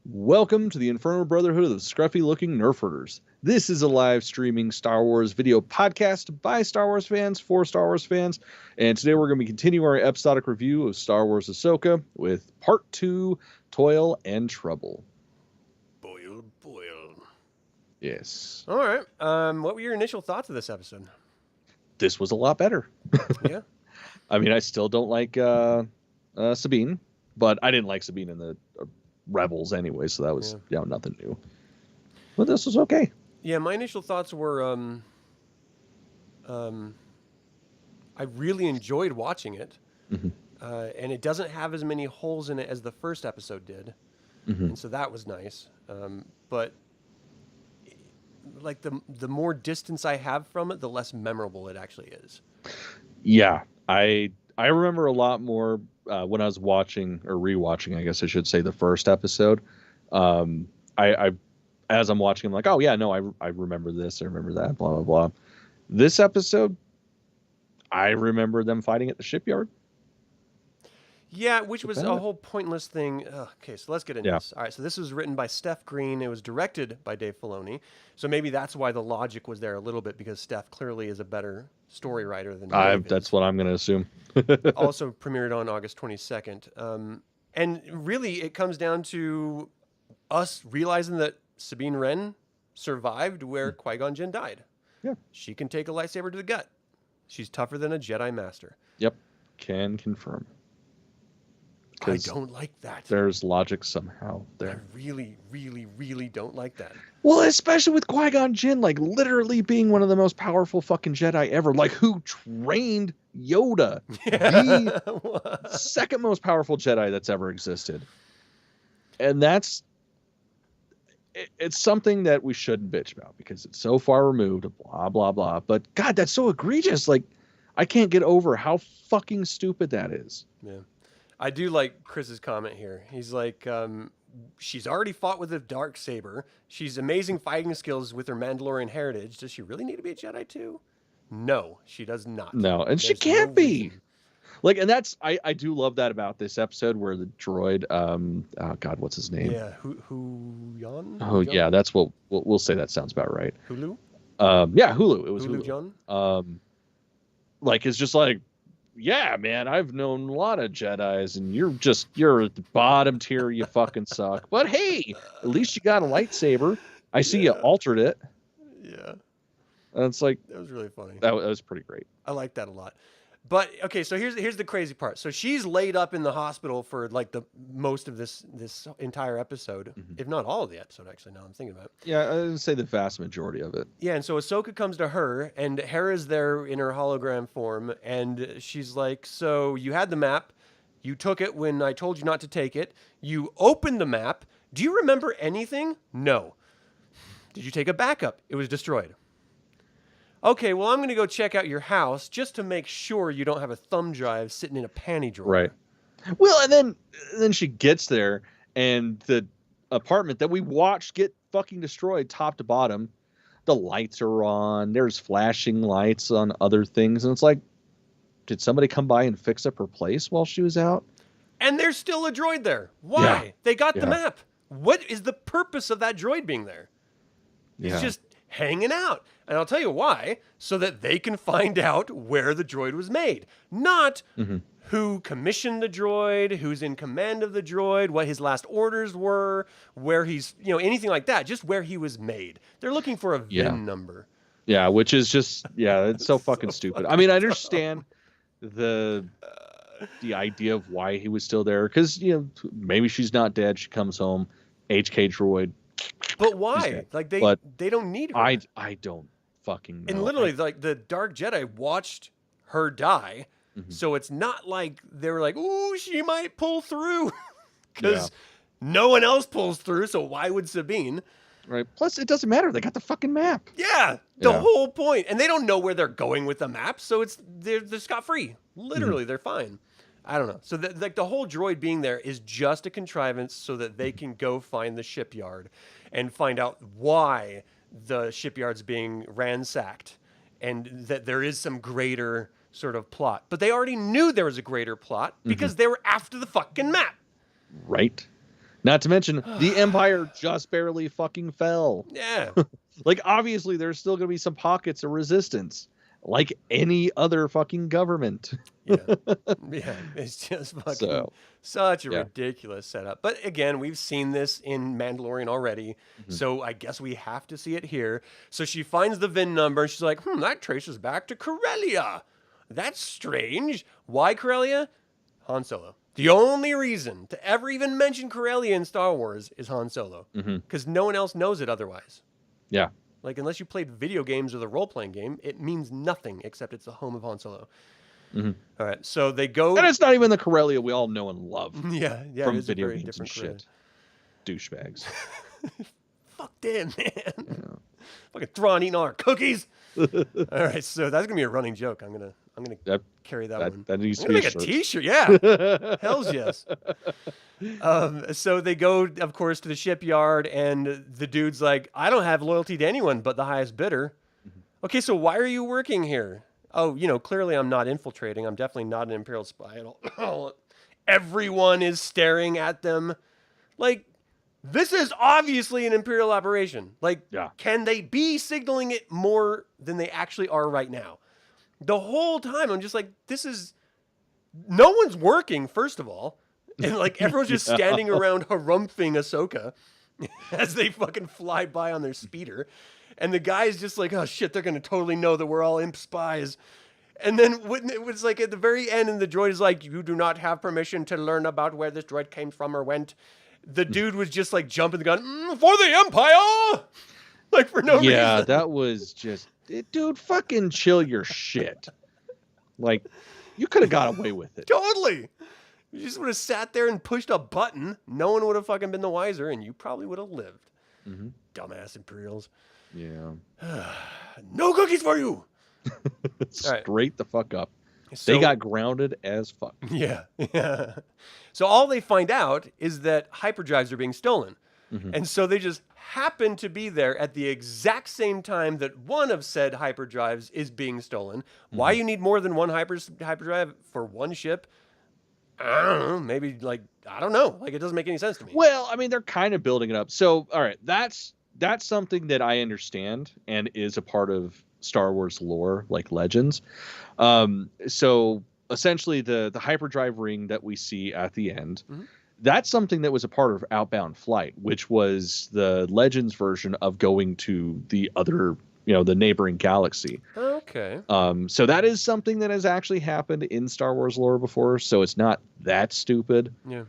Welcome to the Infernal Brotherhood of the Scruffy Looking Nerf Herders. This is a live streaming Star Wars video podcast by Star Wars fans for Star Wars fans. And today we're going to be continuing our episodic review of Star Wars Ahsoka with Part 2, Toil and Trouble. Boil. Yes. All right. What were your initial thoughts of this episode? This was a lot better. Yeah. I mean, I still don't like Sabine, but I didn't like Sabine in the Rebels anyway, so that was nothing new. But this was okay. Yeah, my initial thoughts were I really enjoyed watching it. Mm-hmm. And it doesn't have as many holes in it as the first episode did. Mm-hmm. And so that was nice. But like the more distance I have from it, the less memorable it actually is. Yeah, I remember a lot more when I was watching or rewatching, I guess I should say, the first episode. I as I'm watching, I'm like, oh yeah, no, I remember this, I remember that, blah blah blah. This episode, I remember them fighting at the shipyard. Yeah, which was a whole pointless thing. Okay, so let's get into this. All right, so this was written by Steph Green. It was directed by Dave Filoni. So maybe that's why the logic was there a little bit, because Steph clearly is a better story writer than Dave That's is. what I'm going to assume. Also premiered on August 22nd. And really, it comes down to us realizing that Sabine Wren survived where Qui-Gon Jinn died. Yeah. She can take a lightsaber to the gut. She's tougher than a Jedi Master. Yep, can confirm. I don't like that. There's logic somehow there. I really, really, really don't like that. Well, especially with Qui-Gon Jinn, like literally being one of the most powerful fucking Jedi ever, like who trained Yoda, the second most powerful Jedi that's ever existed. And it's something that we shouldn't bitch about because it's so far removed, blah, blah, blah. But God, that's so egregious. Like, I can't get over how fucking stupid that is. Yeah. I do like Chris's comment here. He's like, she's already fought with a dark saber. She's amazing fighting skills with her Mandalorian heritage. Does she really need to be a Jedi too? No, she does not. No, and she can't be. Like, and that's I do love that about this episode where the droid, oh God, what's his name? Yeah, Yan? Oh yeah, that's what we'll say. That sounds about right. Hulu. Yeah, Hulu. It was Hulu Hulu. John. Like it's just like, yeah, man, I've known a lot of Jedis, and you're at the bottom tier. You fucking suck. But hey, at least you got a lightsaber. I see you altered it. Yeah. And it's like that was really funny. That was pretty great. I like that a lot. But okay, so here's the crazy part. So she's laid up in the hospital for like the most of this entire episode, if not all of the episode. Actually, now I'm thinking about it. Yeah, I would say the vast majority of it. Yeah, and so Ahsoka comes to her, and Hera's there in her hologram form, and she's like, "So you had the map, you took it when I told you not to take it. You opened the map. Do you remember anything? No. Did you take a backup? It was destroyed." Okay, well, I'm going to go check out your house just to make sure you don't have a thumb drive sitting in a panty drawer. Right. Well, and then she gets there, and the apartment that we watched get fucking destroyed top to bottom, the lights are on, there's flashing lights on other things, and it's like, did somebody come by and fix up her place while she was out? And there's still a droid there. Why? Yeah. They got the map. What is the purpose of that droid being there? It's just hanging out. And I'll tell you why, so that they can find out where the droid was made. Not who commissioned the droid, who's in command of the droid, what his last orders were, where he's, anything like that, just where he was made. They're looking for a VIN number. Yeah, which is just, it's so fucking stupid. I mean, I understand the idea of why he was still there, because, maybe she's not dead, she comes home, HK droid. But why? Like they don't need her. I don't fucking know. And literally, like the Dark Jedi watched her die, so it's not like they were like, "Ooh, she might pull through," because no one else pulls through. So why would Sabine? Right. Plus, it doesn't matter. They got the fucking map. Yeah, the whole point, and they don't know where they're going with the map, so they're scot free. Literally, they're fine. I don't know. So the whole droid being there is just a contrivance so that they can go find the shipyard and find out why the shipyard's being ransacked, and that there is some greater sort of plot. But they already knew there was a greater plot because they were after the fucking map. Right. Not to mention, the Empire just barely fucking fell. Yeah. Like, obviously, there's still going to be some pockets of resistance, like any other fucking government. Yeah. Yeah. It's just fucking such a ridiculous setup. But again, we've seen this in Mandalorian already. So I guess we have to see it here. So she finds the VIN number and she's like, that traces back to Corellia. That's strange. Why Corellia? Han Solo. The only reason to ever even mention Corellia in Star Wars is Han Solo. Because no one else knows it otherwise. Yeah. Like, unless you played video games or the role-playing game, it means nothing except it's the home of Han Solo. All right, so they go... And it's not even the Corellia we all know and love. Yeah, from it is video a very games and different shit. Douchebags. Fuck them, man. Yeah. Fucking Thrawn eating all our cookies. All right, so that's gonna be a running joke. I'm gonna carry that one. That needs I'm to be make a T-shirt. Yeah, hell's yes. So they go, of course, to the shipyard, and the dude's like, "I don't have loyalty to anyone but the highest bidder." Okay, so why are you working here? Oh, clearly I'm not infiltrating. I'm definitely not an Imperial spy at all. Everyone is staring at them, like. This is obviously an Imperial operation. Like, can they be signaling it more than they actually are right now? The whole time, I'm just like, no one's working, first of all. And, like, everyone's just standing around harumphing Ahsoka as they fucking fly by on their speeder. And the guy's just like, oh, shit, they're going to totally know that we're all imp spies. And then it was like at the very end, and the droid is like, you do not have permission to learn about where this droid came from or went. The dude was just like jumping the gun for the Empire, like for no reason. Yeah, that was just, dude, fucking chill your shit. Like, you could have got away with it. Totally. You just would have sat there and pushed a button. No one would have fucking been the wiser, and you probably would have lived. Dumbass Imperials. Yeah. No cookies for you. Straight the fuck up. So, they got grounded as fuck. Yeah. So all they find out is that hyperdrives are being stolen. And so they just happen to be there at the exact same time that one of said hyperdrives is being stolen. Why you need more than one hyperdrive for one ship? I don't know. Maybe, like, I don't know. Like, it doesn't make any sense to me. Well, I mean, they're kind of building it up. So, all right, that's something that I understand and is a part of Star Wars lore, like legends. So essentially the hyperdrive ring that we see at the end, that's something that was a part of Outbound Flight, which was the Legends version of going to the other, the neighboring galaxy. Okay. So that is something that has actually happened in Star Wars lore before, so it's not that stupid. Yeah.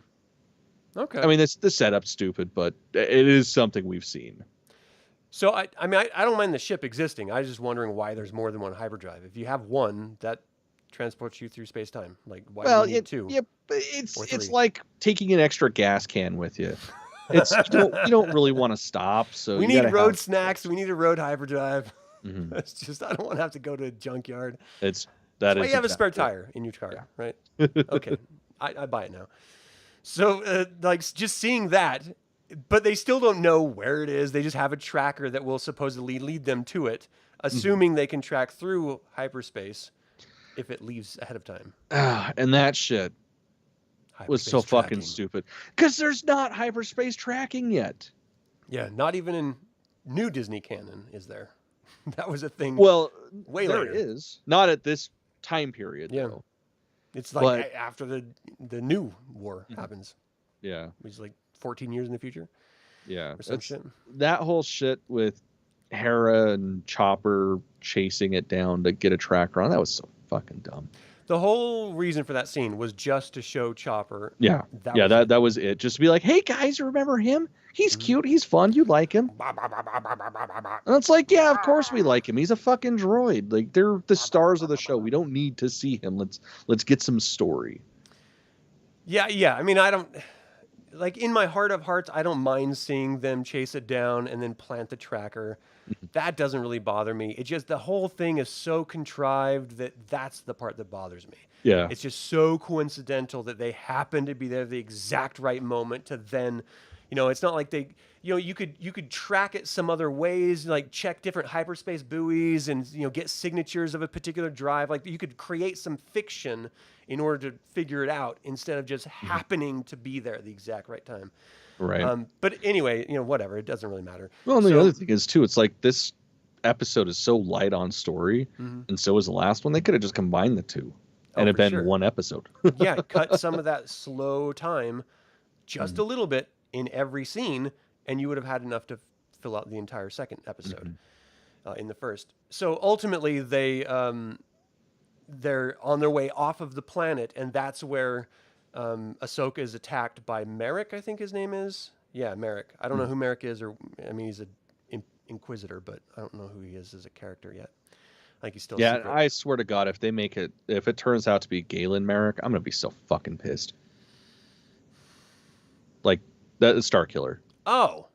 Okay. I mean, the setup's stupid, but it is something we've seen. So, I don't mind the ship existing. I was just wondering why there's more than one hyperdrive. If you have one, that transports you through space-time. Like, why do you need two? Yeah, but it's like taking an extra gas can with you. It's you don't really want to stop. So we need road snacks. We need a road hyperdrive. It's just, I don't want to have to go to a junkyard. That's why you have a spare tire in your car, right? Okay, I buy it now. So, like, just seeing that. But they still don't know where it is. They just have a tracker that will supposedly lead them to it, assuming they can track through hyperspace if it leaves ahead of time. And that shit was so fucking stupid. Because there's not hyperspace tracking yet. Yeah, not even in new Disney canon is there. That was a thing. Well, way there later. Is. Not at this time period, though. It's like after the new war happens. Yeah. Which is like 14 years in the future. Yeah. Or some shit. That whole shit with Hera and Chopper chasing it down to get a tracker on, that was so fucking dumb. The whole reason for that scene was just to show Chopper. Yeah. That was it. Just to be like, hey guys, remember him? He's cute. He's fun. You like him. And it's like, yeah, of course we like him. He's a fucking droid. Like, they're the stars of the show. We don't need to see him. Let's get some story. Yeah. I mean, I don't... Like, in my heart of hearts, I don't mind seeing them chase it down and then plant the tracker. That doesn't really bother me. It's just the whole thing is so contrived that's the part that bothers me. Yeah. It's just so coincidental that they happen to be there at the exact right moment to then It's not like they, you could track it some other ways, like check different hyperspace buoys and, get signatures of a particular drive. Like you could create some fiction in order to figure it out instead of just happening to be there at the exact right time. Right. But anyway, whatever, it doesn't really matter. Well, and the other thing is too, it's like this episode is so light on story, and so is the last one. They could have just combined the two, and it been one episode. Yeah, cut some of that slow time, just a little bit in every scene, and you would have had enough to fill out the entire second episode in the first. So ultimately, they're on their way off of the planet, and that's where Ahsoka is attacked by Merrick, I think his name is. Yeah, Merrick. I don't know who Merrick is, he's an Inquisitor, but I don't know who he is as a character yet. I think he's still secret. I swear to God, if it turns out to be Galen Merrick, I'm gonna be so fucking pissed. Like that is Starkiller. Oh.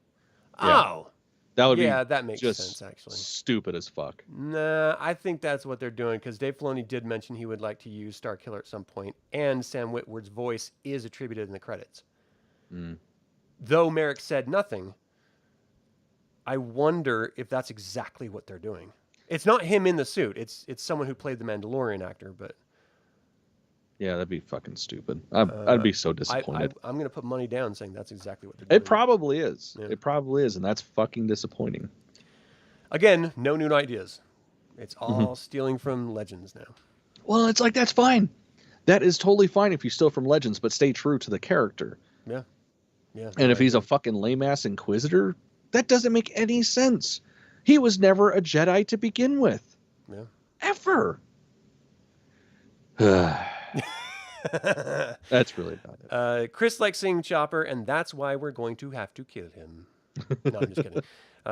That would be that makes just sense, actually. Stupid as fuck. Nah, I think that's what they're doing, because Dave Filoni did mention he would like to use Starkiller at some point, and Sam Witwer's voice is attributed in the credits. Though Merrick said nothing, I wonder if that's exactly what they're doing. It's not him in the suit. It's someone who played the Mandalorian actor, but... Yeah, that'd be fucking stupid. I'd be so disappointed. I'm going to put money down saying that's exactly what they're doing. It probably is. Yeah. It probably is, and that's fucking disappointing. Again, no new ideas. It's all stealing from Legends now. Well, it's like, that's fine. That is totally fine if you steal from Legends, but stay true to the character. Yeah. And if he's a fucking lame-ass Inquisitor, that doesn't make any sense. He was never a Jedi to begin with. Yeah. Ever. That's really about it. Chris likes seeing Chopper, and that's why we're going to have to kill him. No, I'm just kidding.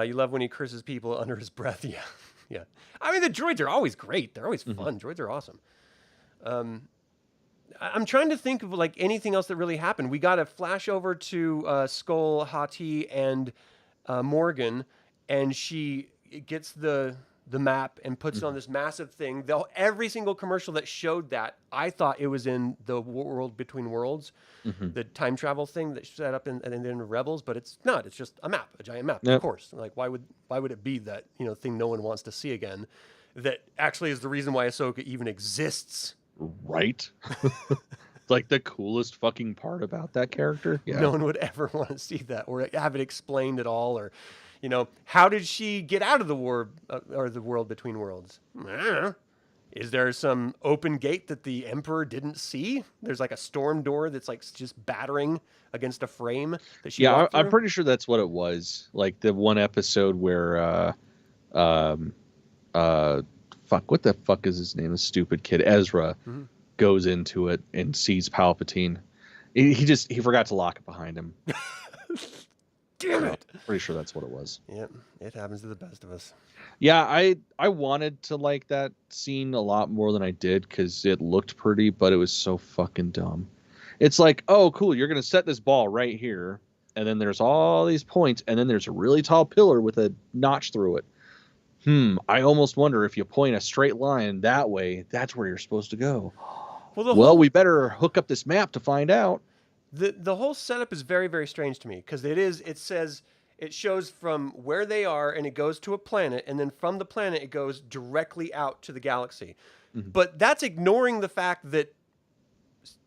You love when he curses people under his breath. Yeah. I mean, the droids are always great. They're always fun. Droids are awesome. I'm trying to think of like anything else that really happened. We got a flash over to Skull, Hati, and Morgan, and she gets the map and puts it on this massive thing. Every single commercial that showed that, I thought it was in the World Between Worlds, the time travel thing that set up in Rebels, but it's not. It's just a map, a giant map. Of course. Like why would it be that thing no one wants to see again? That actually is the reason why Ahsoka even exists. Right. Like the coolest fucking part about that character. Yeah. No one would ever want to see that or have it explained at all, or how did she get out of the war or the World Between Worlds? Is there some open gate that the Emperor didn't see? There's like a storm door that's like just battering against a frame that she walked through? I'm pretty sure that's what it was. Like the one episode where what the fuck is his name? The stupid kid Ezra goes into it and sees Palpatine. He forgot to lock it behind him. Damn it! Pretty sure that's what it was. Yeah, it happens to the best of us. Yeah, I wanted to like that scene a lot more than I did because it looked pretty, but it was so fucking dumb. It's like, oh, cool, you're gonna set this ball right here, and then there's all these points, and then there's a really tall pillar with a notch through it. I almost wonder if you point a straight line that way, that's where you're supposed to go. Well, we better hook up this map to find out. The whole setup is very, very strange to me because it shows from where they are and it goes to a planet, and then from the planet it goes directly out to the galaxy. But that's ignoring the fact that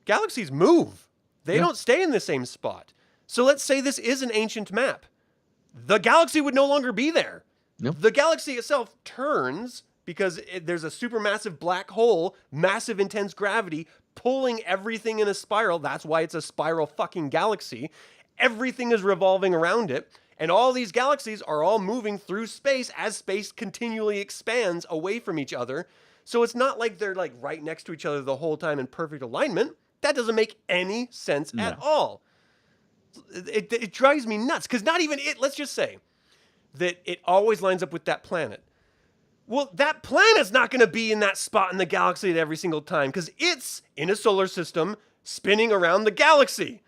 galaxies move. They don't stay in the same spot. So let's say this is an ancient map. The galaxy would no longer be there. Nope. The galaxy itself turns because there's a supermassive black hole, massive intense gravity, pulling everything in a spiral. That's why it's a spiral fucking galaxy. Everything is revolving around it. And all these galaxies are all moving through space as space continually expands away from each other. So it's not like they're like right next to each other the whole time in perfect alignment. That doesn't make any sense at all. It drives me nuts because not even it, let's just say that it always lines up with that planet. Well, that planet's not going to be in that spot in the galaxy at every single time because it's in a solar system spinning around the galaxy.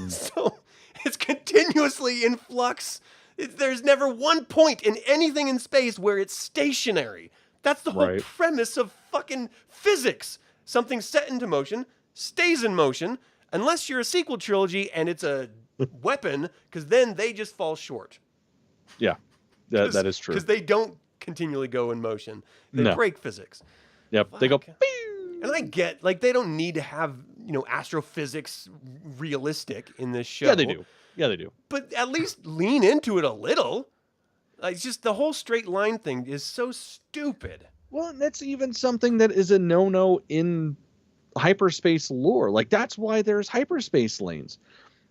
So it's continuously in flux. There's never one point in anything in space where it's stationary. That's the whole premise of fucking physics. Something set into motion stays in motion unless you're a sequel trilogy and it's a weapon, because then they just fall short. Yeah, that is true. Because they don't continually go in motion. They break physics. Yep, Fuck. they go. And I get, like, they don't need to have, astrophysics realistic in this show. Yeah, they do. Yeah, they do. But at least lean into it a little. Like, just the whole straight line thing is so stupid. Well, that's even something that is a no-no in hyperspace lore. Like, that's why there's hyperspace lanes.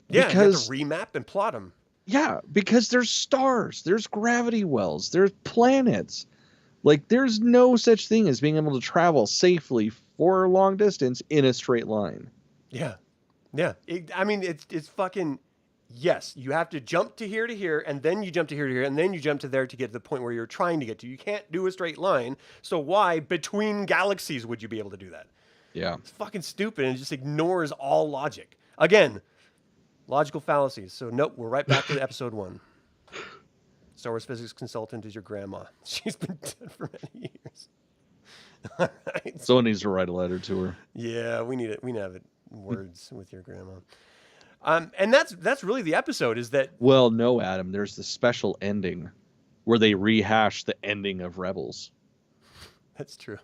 Yeah, because you have to remap and plot them. Yeah, because there's stars, there's gravity wells, there's planets. Like, there's no such thing as being able to travel safely for a long distance in a straight line. Yeah. Yeah. It's fucking... Yes, you have to jump to here, and then you jump to here, and then you jump to there to get to the point where you're trying to get to. You can't do a straight line. So why, between galaxies, would you be able to do that? Yeah. It's fucking stupid, and it just ignores all logic. Again, logical fallacies. So nope, we're right back to episode 1. Star Wars physics consultant is your grandma. She's been dead for many years. All right. Someone needs to write a letter to her. Yeah, we need it. We need to have it words with your grandma. And that's really the episode, is that... Well, no, Adam, there's the special ending where they rehash the ending of Rebels. That's true.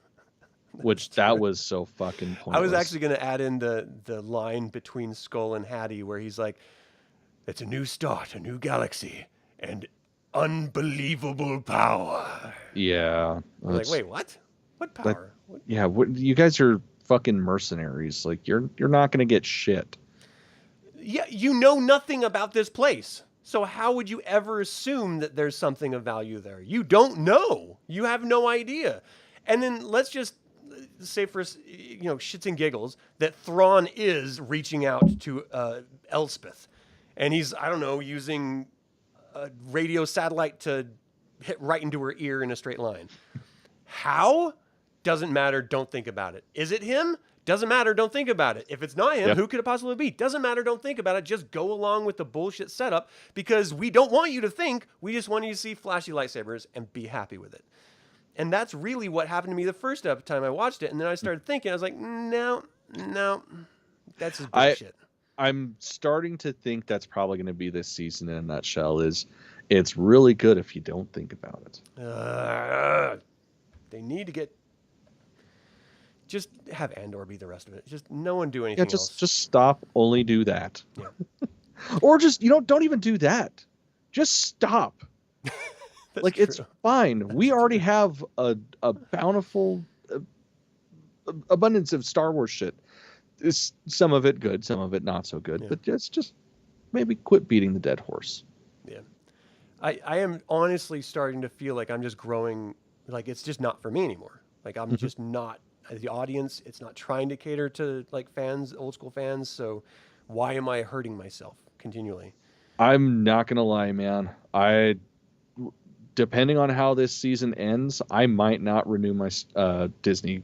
That was so fucking pointless. I was actually going to add in the line between Skull and Hattie where he's like, it's a new start, a new galaxy, and unbelievable power. Yeah. Like, wait, what? What power? Yeah, you guys are fucking mercenaries. Like, you're not going to get shit. Yeah, you know nothing about this place. So how would you ever assume that there's something of value there? You don't know. You have no idea. And then let's just say for shits and giggles that Thrawn is reaching out to Elspeth, and he's, I don't know, using a radio satellite to hit right into her ear in a straight line. How? Doesn't matter. Don't think about it. Is it him? Doesn't matter. Don't think about it. If it's not him, Who could it possibly be? Doesn't matter. Don't think about it. Just go along with the bullshit setup, because we don't want you to think. We just want you to see flashy lightsabers and be happy with it. And that's really what happened to me the first time I watched it. And then I started thinking, I was like, no, that's just bullshit. I'm starting to think that's probably going to be this season in a nutshell. It's really good if you don't think about it. They need to just have Andor be the rest of it. Just no one do anything else. Just stop. Only do that. Yeah. Or just, don't even do that. Just stop. Like, true. It's fine. We already have a bountiful abundance of Star Wars shit. Some of it good, some of it not so good. Yeah. But just maybe quit beating the dead horse. Yeah. I am honestly starting to feel like I'm just growing, like it's just not for me anymore. Like I'm just not the audience. It's not trying to cater to like fans, old school fans. So why am I hurting myself continually? I'm not going to lie, man. Depending on how this season ends, I might not renew my Disney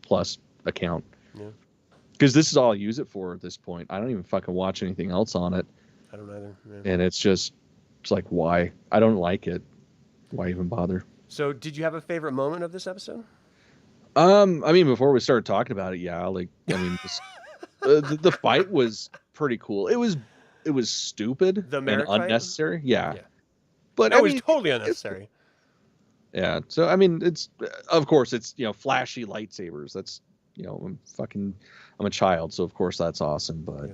Plus account. Yeah. Because this is all I use it for at this point. I don't even fucking watch anything else on it. I don't either. Yeah. And it's like, why? I don't like it. Why even bother? So did you have a favorite moment of this episode? Before we started talking about it, the fight was pretty cool. It was stupid and unnecessary. Yeah. But that was totally unnecessary. Yeah. So it's of course it's flashy lightsabers. That's I'm a child, so of course that's awesome. But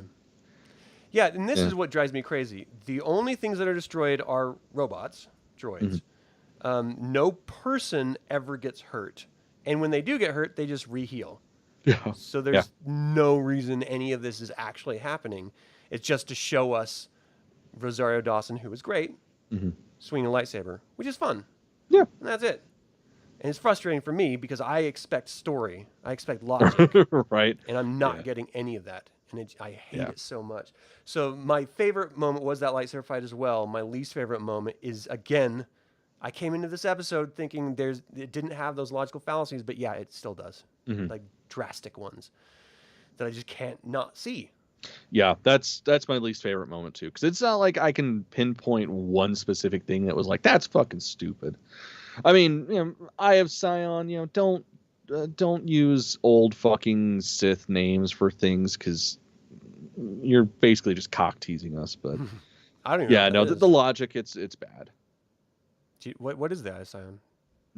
yeah, and this is what drives me crazy. The only things that are destroyed are robots, droids. Mm-hmm. No person ever gets hurt, and when they do get hurt, they just reheal. Yeah. So there's no reason any of this is actually happening. It's just to show us Rosario Dawson, who is great, swinging a lightsaber, which is fun. Yeah. And that's it. And it's frustrating for me because I expect story. I expect logic. Right. And I'm not getting any of that. And I hate it so much. So my favorite moment was that lightsaber fight as well. My least favorite moment is, again, I came into this episode thinking it didn't have those logical fallacies, but yeah, it still does. Like drastic ones that I just can't not see. Yeah, that's my least favorite moment too, because it's not like I can pinpoint one specific thing that was like, that's fucking stupid. I mean, Eye of Sion, don't use old fucking Sith names for things, because you're basically just cock teasing us. But I don't even know. The logic, it's bad. What is that, Sion?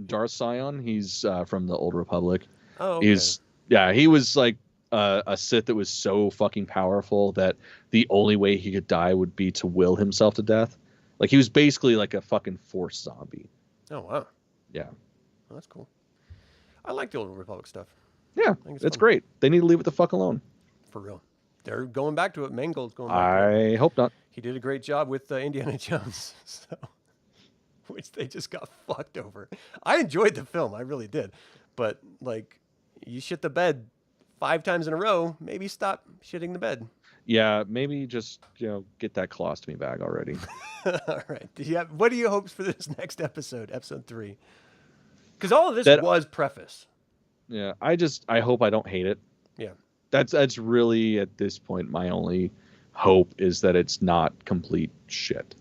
Darth Sion, he's from the Old Republic. Oh, okay. He was like a Sith that was so fucking powerful that the only way he could die would be to will himself to death. Like, he was basically like a fucking Force zombie. Oh, wow. Yeah. Well, that's cool. I like the Old Republic stuff. Yeah, it's great. They need to leave it the fuck alone. For real. They're going back to it. Mangold's going back to it. I hope not. He did a great job with Indiana Jones, which they just got fucked over. I enjoyed the film. I really did. But, like, you shit the bed 5 times in a row, maybe stop shitting the bed. Yeah, maybe just, get that colostomy bag already. All right. What are your hopes for this next episode 3? Because all of this was preface. Yeah, I hope I don't hate it. Yeah. That's really, at this point, my only hope is that it's not complete shit.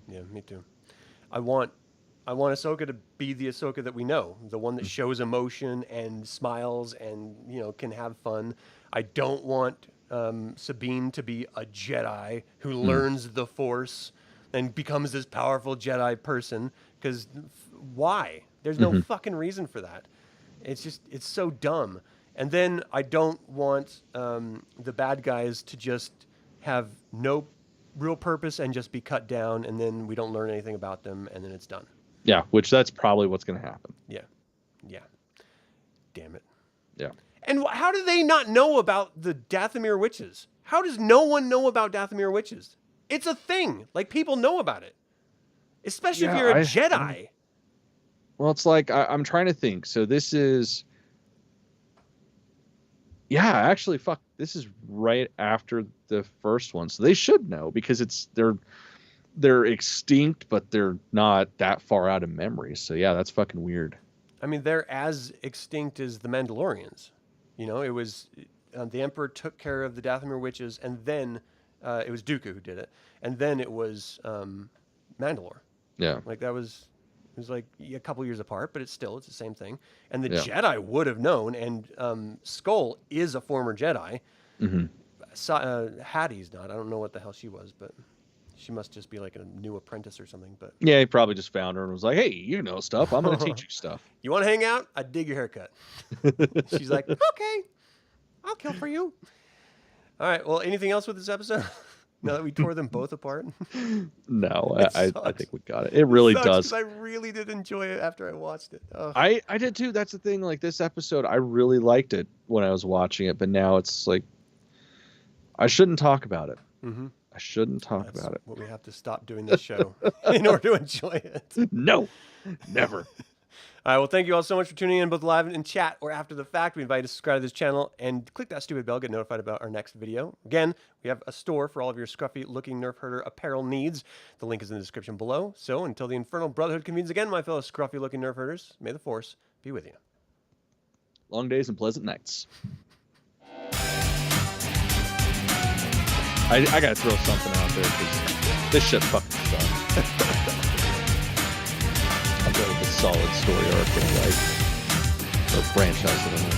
Yeah, me too. I want Ahsoka to be the Ahsoka that we know, the one that shows emotion and smiles and, can have fun. I don't want Sabine to be a Jedi who learns the Force and becomes this powerful Jedi person, because why? There's no fucking reason for that. It's so dumb. And then I don't want the bad guys to just have no real purpose and just be cut down, and then we don't learn anything about them, and then it's done. Yeah, which that's probably what's going to happen. Yeah. Damn it. Yeah. And how do they not know about the Dathomir witches? How does no one know about Dathomir witches? It's a thing. Like, people know about it. Especially if you're a Jedi. Well, it's like, I'm trying to think. So this is... Yeah, actually, fuck. This is right after the first one. So they should know, because they're extinct, but they're not that far out of memory. So yeah, that's fucking weird. I mean, they're as extinct as the Mandalorians. It was the Emperor took care of the Dathomir witches, and then it was Dooku who did it, and then it was Mandalore. Yeah, like it was like a couple years apart, but it's the same thing. And the Jedi would have known. And Skull is a former Jedi. Hattie's not. I don't know what the hell she was, but she must just be like a new apprentice or something. But yeah, he probably just found her and was like, "Hey, you know stuff. I'm going to teach you stuff. You want to hang out? I dig your haircut." She's like, "Okay, I'll kill for you." All right. Well, anything else with this episode? Now that we tore them both apart? No, I think we got it. It really does. Because I really did enjoy it after I watched it. Oh. I did too. That's the thing. Like, this episode, I really liked it when I was watching it, but now it's like, I shouldn't talk about it. I shouldn't talk about it. What we have to stop doing this show in order to enjoy it. No, never. All right, well, thank you all so much for tuning in, both live and in chat or after the fact. We invite you to subscribe to this channel and click that stupid bell, get notified about our next video. Again, we have a store for all of your Scruffy Looking Nerf Herder apparel needs. The link is in the description below. So until the Infernal Brotherhood convenes again, my fellow Scruffy Looking Nerf Herders, may the Force be with you. Long days and pleasant nights. I gotta throw something out there, because this shit fucking sucks. I'll go with a solid story arc in life, or franchise, I don't know.